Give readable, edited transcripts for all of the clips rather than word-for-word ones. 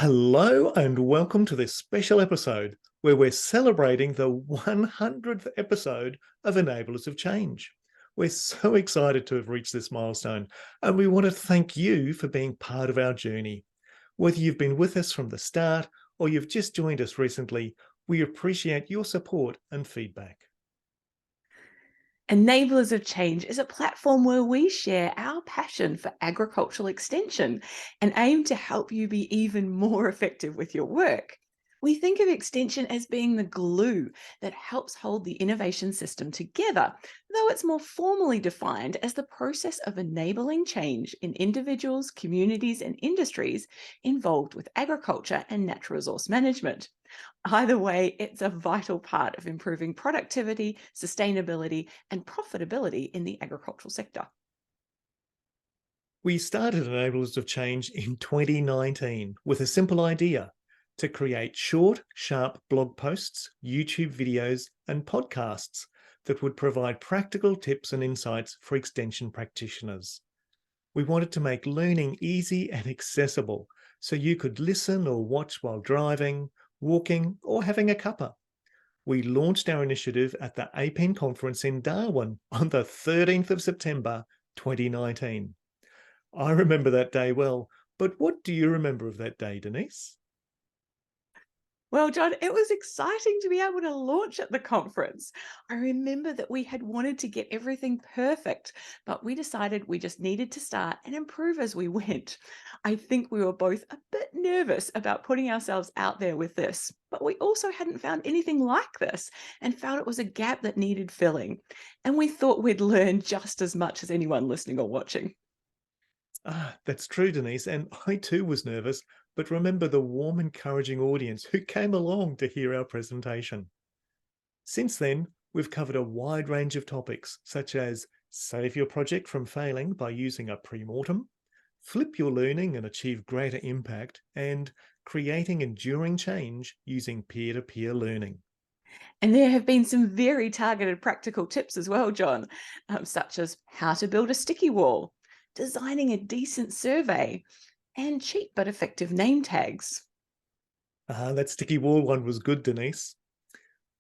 Hello and welcome to this special episode where we're celebrating the 100th episode of Enablers of Change. We're so excited to have reached this milestone, and we want to thank you for being part of our journey. Whether you've been with us from the start or you've just joined us recently, we appreciate your support and feedback. Enablers of Change is a platform where we share our passion for agricultural extension and aim to help you be even more effective with your work. We think of extension as being the glue that helps hold the innovation system together, though it's more formally defined as the process of enabling change in individuals, communities, and industries involved with agriculture and natural resource management. Either way, it's a vital part of improving productivity, sustainability, and profitability in the agricultural sector. We started Enablers of Change in 2019 with a simple idea: to create short, sharp blog posts, YouTube videos, and podcasts that would provide practical tips and insights for extension practitioners. We wanted to make learning easy and accessible so you could listen or watch while driving, walking, or having a cuppa. We launched our initiative at the APEN conference in Darwin on the 13th of September 2019. I remember that day well, but what do you remember of that day, Denise? Well, John, it was exciting to be able to launch at the conference. I remember that we had wanted to get everything perfect, but we decided we just needed to start and improve as we went. I think we were both a bit nervous about putting ourselves out there with this, but we also hadn't found anything like this and found it was a gap that needed filling. And we thought we'd learn just as much as anyone listening or watching. That's true, Denise, and I too was nervous, but remember the warm, encouraging audience who came along to hear our presentation. Since then, we've covered a wide range of topics, such as save your project from failing by using a pre-mortem, flip your learning and achieve greater impact, and creating enduring change using peer-to-peer learning. And there have been some very targeted practical tips as well, John, such as how to build a sticky wall, designing a decent survey, and cheap but effective name tags. That sticky wall one was good, Denise.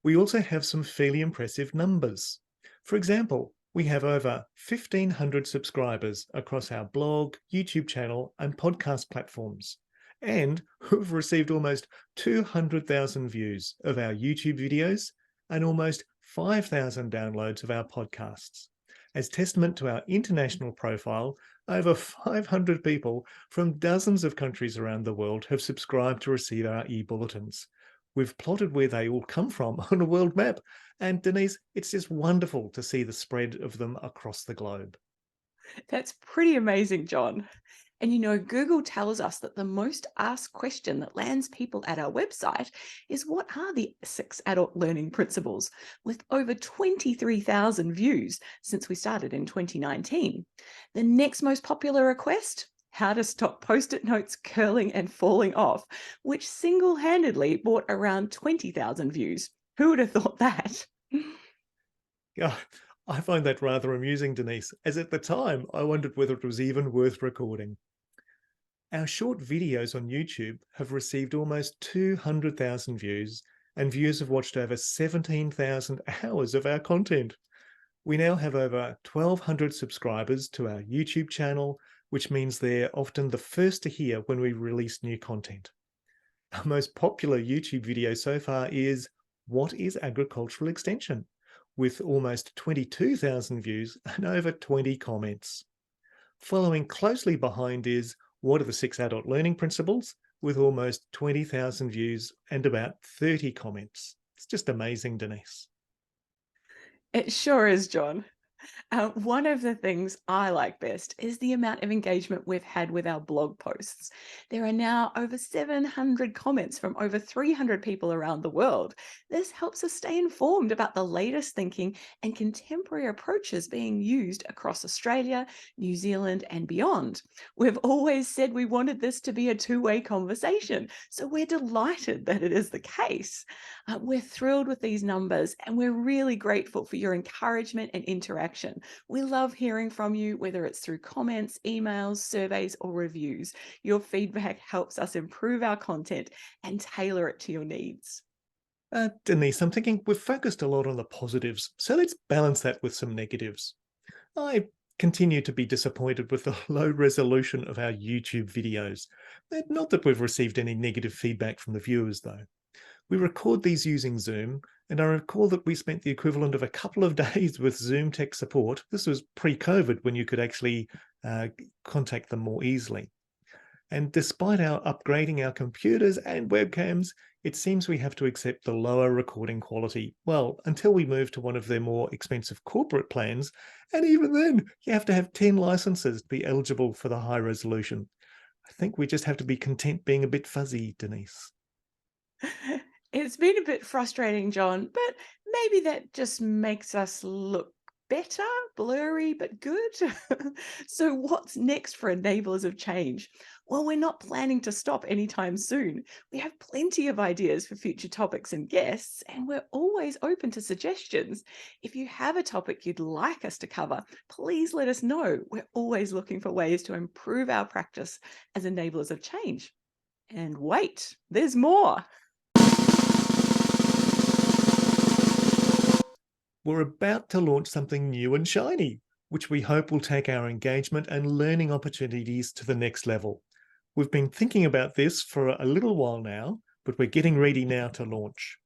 We also have some fairly impressive numbers. For example, we have over 1,500 subscribers across our blog, YouTube channel, and podcast platforms. And we've received almost 200,000 views of our YouTube videos and almost 5,000 downloads of our podcasts. As testament to our international profile, over 500 people from dozens of countries around the world have subscribed to receive our e-bulletins. We've plotted where they all come from on a world map. And Denise, it's just wonderful to see the spread of them across the globe. That's pretty amazing, John. And Google tells us that the most asked question that lands people at our website is what are the 6 adult learning principles, with over 23,000 views since we started in 2019. The next most popular request: how to stop post-it notes curling and falling off, which single-handedly brought around 20,000 views. Who would have thought that? Yeah, I find that rather amusing, Denise, as at the time I wondered whether it was even worth recording. Our short videos on YouTube have received almost 200,000 views, and viewers have watched over 17,000 hours of our content. We now have over 1,200 subscribers to our YouTube channel, which means they're often the first to hear when we release new content. Our most popular YouTube video so far is "What is Agricultural Extension?", with almost 22,000 views and over 20 comments. Following closely behind is "What are the 6 adult learning principles?", with almost 20,000 views and about 30 comments. It's just amazing, Denise. It sure is, John. One of the things I like best is the amount of engagement we've had with our blog posts. There are now over 700 comments from over 300 people around the world. This helps us stay informed about the latest thinking and contemporary approaches being used across Australia, New Zealand, and beyond. We've always said we wanted this to be a two-way conversation, so we're delighted that it is the case. We're thrilled with these numbers, and we're really grateful for your encouragement and interaction interaction. We love hearing from you, whether it's through comments, emails, surveys, or reviews. Your feedback helps us improve our content and tailor it to your needs. Denise, I'm thinking we've focused a lot on the positives, so let's balance that with some negatives. I continue to be disappointed with the low resolution of our YouTube videos. Not that we've received any negative feedback from the viewers, though. We record these using Zoom, and I recall that we spent the equivalent of a couple of days with Zoom tech support. This was pre-COVID, when you could actually contact them more easily. And despite our upgrading our computers and webcams, it seems we have to accept the lower recording quality. Well, until we move to one of their more expensive corporate plans, and even then, you have to have 10 licenses to be eligible for the high resolution. I think we just have to be content being a bit fuzzy, Denise. It's been a bit frustrating, John, but maybe that just makes us look better, blurry, but good. So, what's next for Enablers of Change? Well, we're not planning to stop anytime soon. We have plenty of ideas for future topics and guests, and we're always open to suggestions. If you have a topic you'd like us to cover, please let us know. We're always looking for ways to improve our practice as enablers of change. And wait, there's more. We're about to launch something new and shiny, which we hope will take our engagement and learning opportunities to the next level. We've been thinking about this for a little while now, but we're getting ready now to launch.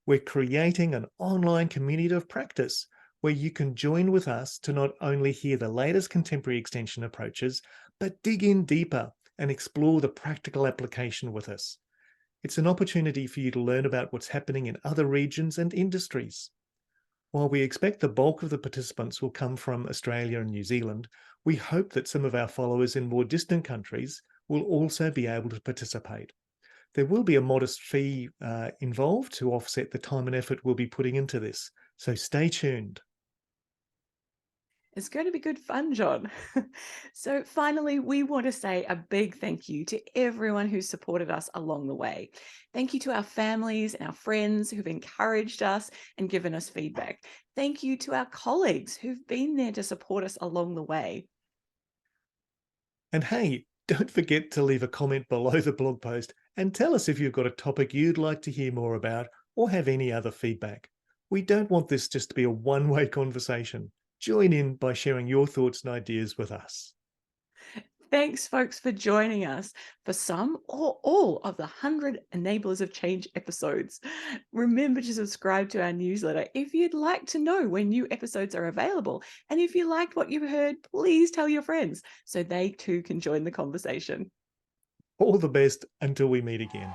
We're creating an online community of practice where you can join with us to not only hear the latest contemporary extension approaches, but dig in deeper and explore the practical application with us. It's an opportunity for you to learn about what's happening in other regions and industries. While we expect the bulk of the participants will come from Australia and New Zealand, we hope that some of our followers in more distant countries will also be able to participate. There will be a modest fee involved to offset the time and effort we'll be putting into this, so stay tuned. It's going to be good fun, John. So, finally, we want to say a big thank you to everyone who supported us along the way. Thank you to our families and our friends who've encouraged us and given us feedback. Thank you to our colleagues who've been there to support us along the way. And hey, don't forget to leave a comment below the blog post and tell us if you've got a topic you'd like to hear more about or have any other feedback. We don't want this just to be a one-way conversation. Join in by sharing your thoughts and ideas with us. Thanks, folks, for joining us for some or all of the 100 Enablers of Change episodes. Remember to subscribe to our newsletter if you'd like to know when new episodes are available. And if you liked what you heard, please tell your friends so they too can join the conversation. All the best until we meet again.